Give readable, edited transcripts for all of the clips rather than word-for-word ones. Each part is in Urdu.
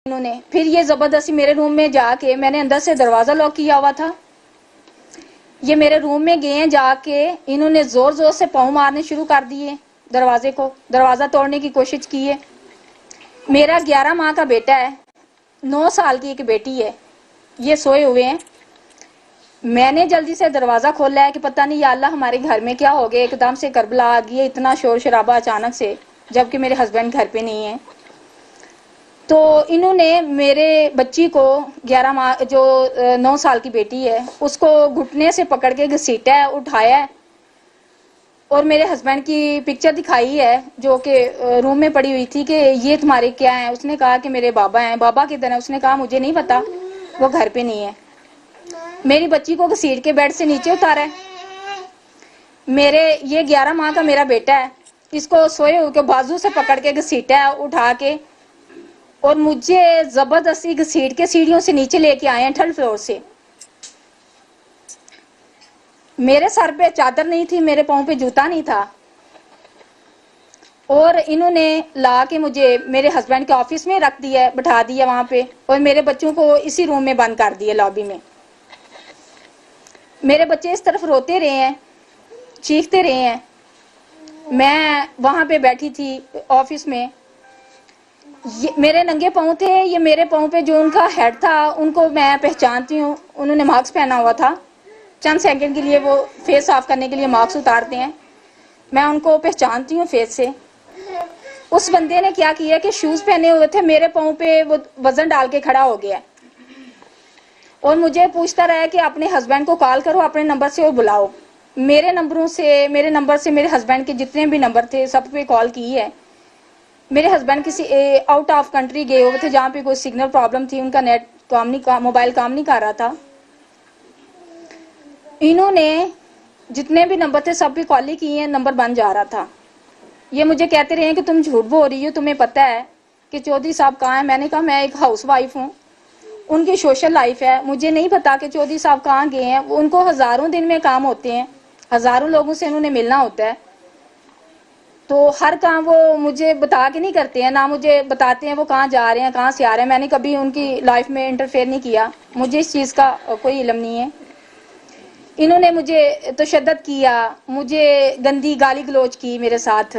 انہوں نے پھر یہ زبردستی میرے روم میں جا کے، میں نے اندر سے دروازہ لاک کیا ہوا تھا، یہ میرے روم میں گئے ہیں، جا کے انہوں نے زور زور سے پاؤں مارنے شروع کر دیے دروازے کو، دروازہ توڑنے کی کوشش کی ہے۔ میرا 11 ماہ کا بیٹا ہے، 9 سال کی ایک بیٹی ہے، یہ سوئے ہوئے ہیں۔ میں نے جلدی سے دروازہ کھولا ہے کہ پتہ نہیں یا اللہ ہمارے گھر میں کیا ہو گیا، ایک دم سے کربلا آ گئی، اتنا شور شرابہ اچانک سے، جبکہ میرے ہسبینڈ گھر پہ نہیں ہیں۔ تو انہوں نے میرے بچی کو 11 ماہ جو 9 سال کی بیٹی ہے اس کو گھٹنے سے پکڑ کے گھسیٹا ہے، اٹھایا ہے، اور میرے ہسبینڈ کی پکچر دکھائی ہے جو کہ روم میں پڑی ہوئی تھی کہ یہ تمہارے کیا ہیں۔ اس نے کہا کہ میرے بابا ہیں۔ بابا کدھر ہیں؟ اس نے کہا مجھے نہیں پتا، وہ گھر پہ نہیں ہے۔ میری بچی کو گھسیٹ کے بیڈ سے نیچے اتارا ہے۔ یہ 11 ماہ کا میرا بیٹا ہے، اس کو سوئے ہوئے کے بازو سے پکڑ کے گھسیٹا ہے اٹھا کے، اور مجھے زبردستی گھسیٹ کے سیڑھیوں سے نیچے لے کے آئے ہیں 3rd فلور سے۔ میرے سر پہ چادر نہیں تھی، میرے پاؤں پہ جوتا نہیں تھا، اور انہوں نے لا کے مجھے میرے ہسبینڈ کے آفس میں رکھ دیا، بٹھا دیا وہاں پہ، اور میرے بچوں کو اسی روم میں بند کر دیا لابی میں۔ میرے بچے اس طرف روتے رہے ہیں، چیختے رہے ہیں۔ میں وہاں پہ بیٹھی تھی آفس میں، میرے ننگے پاؤں تھے، یہ میرے پاؤں پہ جو ان کا ہیڈ تھا ان کو میں پہچانتی ہوں، انہوں نے ماسک پہنا ہوا تھا، چند سیکنڈ کے لیے وہ فیس صاف کرنے کے لیے ماسک اتارتے ہیں، میں ان کو پہچانتی ہوں فیس سے۔ اس بندے نے کیا کیا کہ شوز پہنے ہوئے تھے، میرے پاؤں پہ وہ وزن ڈال کے کھڑا ہو گیا، اور مجھے پوچھتا رہا کہ اپنے ہسبینڈ کو کال کرو، اپنے نمبر سے وہ بلاؤ۔ میرے نمبر سے میرے ہسبینڈ کے جتنے بھی نمبر تھے سب پہ کال کی ہے۔ میرے ہسبینڈ کسی آؤٹ آف کنٹری گئے ہوئے تھے جہاں پہ کوئی سگنل پرابلم تھی، ان کا نیٹ موبائل کام نہیں کر رہا تھا۔ انہوں نے جتنے بھی نمبر تھے سب پہ کال ہی کی ہیں، نمبر بن جا رہا تھا۔ یہ مجھے کہتے رہے ہیں کہ تم جھوٹ بول رہی ہو، تمہیں پتہ ہے کہ چودھری صاحب کہاں ہیں؟ میں نے کہا میں ایک ہاؤس وائف ہوں، ان کی سوشل لائف ہے، مجھے نہیں پتا کہ چودھری صاحب کہاں گئے ہیں۔ ان کو ہزاروں دن میں کام ہوتے ہیں، ہزاروں لوگوں سے انہوں نے ملنا ہوتا ہے، تو ہر کام وہ مجھے بتا کے نہیں کرتے ہیں، نہ مجھے بتاتے ہیں وہ کہاں جا رہے ہیں، کہاں سے آ رہے ہیں۔ میں نے کبھی ان کی لائف میں انٹرفیئر نہیں کیا، مجھے اس چیز کا کوئی علم نہیں ہے۔ انہوں نے مجھے تشدد کیا، مجھے گندی گالی گلوچ کی میرے ساتھ،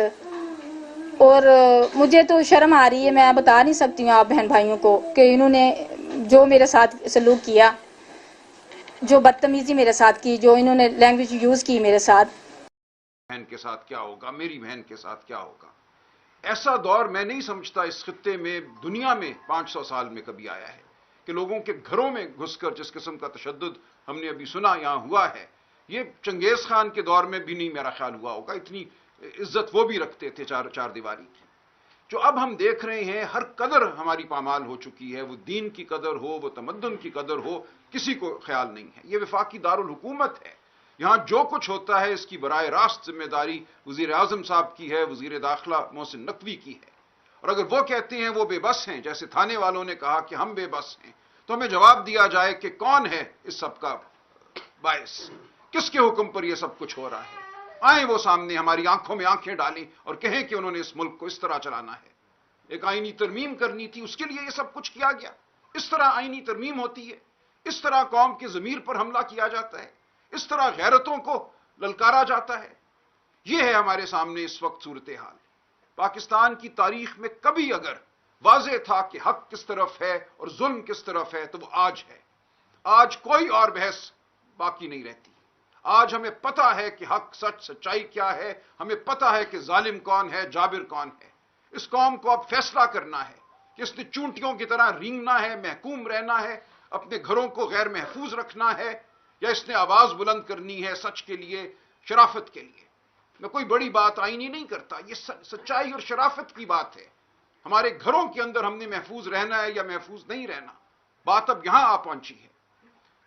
اور مجھے تو شرم آ رہی ہے، میں بتا نہیں سکتی ہوں آپ بہن بھائیوں کو کہ انہوں نے جو میرے ساتھ سلوک کیا، جو بدتمیزی میرے ساتھ کی، جو انہوں نے لینگویج یوز کی میرے ساتھ۔ بہن کے ساتھ کیا ہوگا، میری بہن کے ساتھ کیا ہوگا؟ ایسا دور میں نہیں سمجھتا اس خطے میں، دنیا میں 500 سال میں کبھی آیا ہے کہ لوگوں کے گھروں میں گھس کر جس قسم کا تشدد ہم نے ابھی سنا یہاں ہوا ہے، یہ چنگیز خان کے دور میں بھی نہیں میرا خیال ہوا ہوگا۔ اتنی عزت وہ بھی رکھتے تھے چار دیواری کی۔ جو اب ہم دیکھ رہے ہیں، ہر قدر ہماری پامال ہو چکی ہے، وہ دین کی قدر ہو، وہ تمدن کی قدر ہو، کسی کو خیال نہیں ہے۔ یہ وفاقی دارالحکومت ہے، یہاں جو کچھ ہوتا ہے اس کی براہ راست ذمہ داری وزیر اعظم صاحب کی ہے، وزیر داخلہ محسن نقوی کی ہے۔ اور اگر وہ کہتے ہیں وہ بے بس ہیں، جیسے تھانے والوں نے کہا کہ ہم بے بس ہیں، تو ہمیں جواب دیا جائے کہ کون ہے اس سب کا باعث، کس کے حکم پر یہ سب کچھ ہو رہا ہے؟ آئیں وہ سامنے، ہماری آنکھوں میں آنکھیں ڈالیں اور کہیں کہ انہوں نے اس ملک کو اس طرح چلانا ہے۔ ایک آئینی ترمیم کرنی تھی، اس کے لیے یہ سب کچھ کیا گیا۔ اس طرح آئینی ترمیم ہوتی ہے، اس طرح قوم کی ضمیر پر حملہ کیا جاتا ہے، اس طرح غیرتوں کو للکارا جاتا ہے۔ یہ ہے ہمارے سامنے اس وقت صورتحال۔ پاکستان کی تاریخ میں کبھی اگر واضح تھا کہ حق کس طرف ہے اور ظلم کس طرف ہے تو وہ آج ہے۔ آج کوئی اور بحث باقی نہیں رہتی۔ آج ہمیں پتہ ہے کہ حق، سچ، سچائی کیا ہے، ہمیں پتہ ہے کہ ظالم کون ہے، جابر کون ہے۔ اس قوم کو اب فیصلہ کرنا ہے کہ اس نے چونٹیوں کی طرح رینگنا ہے، محکوم رہنا ہے، اپنے گھروں کو غیر محفوظ رکھنا ہے، یا اس نے آواز بلند کرنی ہے سچ کے لیے، شرافت کے لیے۔ میں کوئی بڑی بات آئینی نہیں کرتا، یہ سچائی اور شرافت کی بات ہے۔ ہمارے گھروں کے اندر ہم نے محفوظ رہنا ہے یا محفوظ نہیں رہنا، بات اب یہاں آ پہنچی ہے۔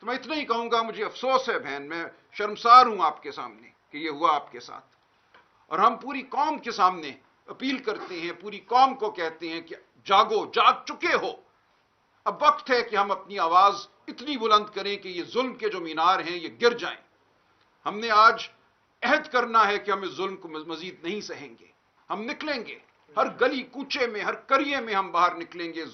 تو میں اتنا ہی کہوں گا، مجھے افسوس ہے بہن، میں شرمسار ہوں آپ کے سامنے کہ یہ ہوا آپ کے ساتھ، اور ہم پوری قوم کے سامنے اپیل کرتے ہیں، پوری قوم کو کہتے ہیں کہ جاگو، جاگ چکے ہو، اب وقت ہے کہ ہم اپنی آواز اتنی بلند کریں کہ یہ ظلم کے جو مینار ہیں یہ گر جائیں۔ ہم نے آج عہد کرنا ہے کہ ہم اس ظلم کو مزید نہیں سہیں گے۔ ہم نکلیں گے، ہر گلی کوچے میں، ہر قریے میں ہم باہر نکلیں گے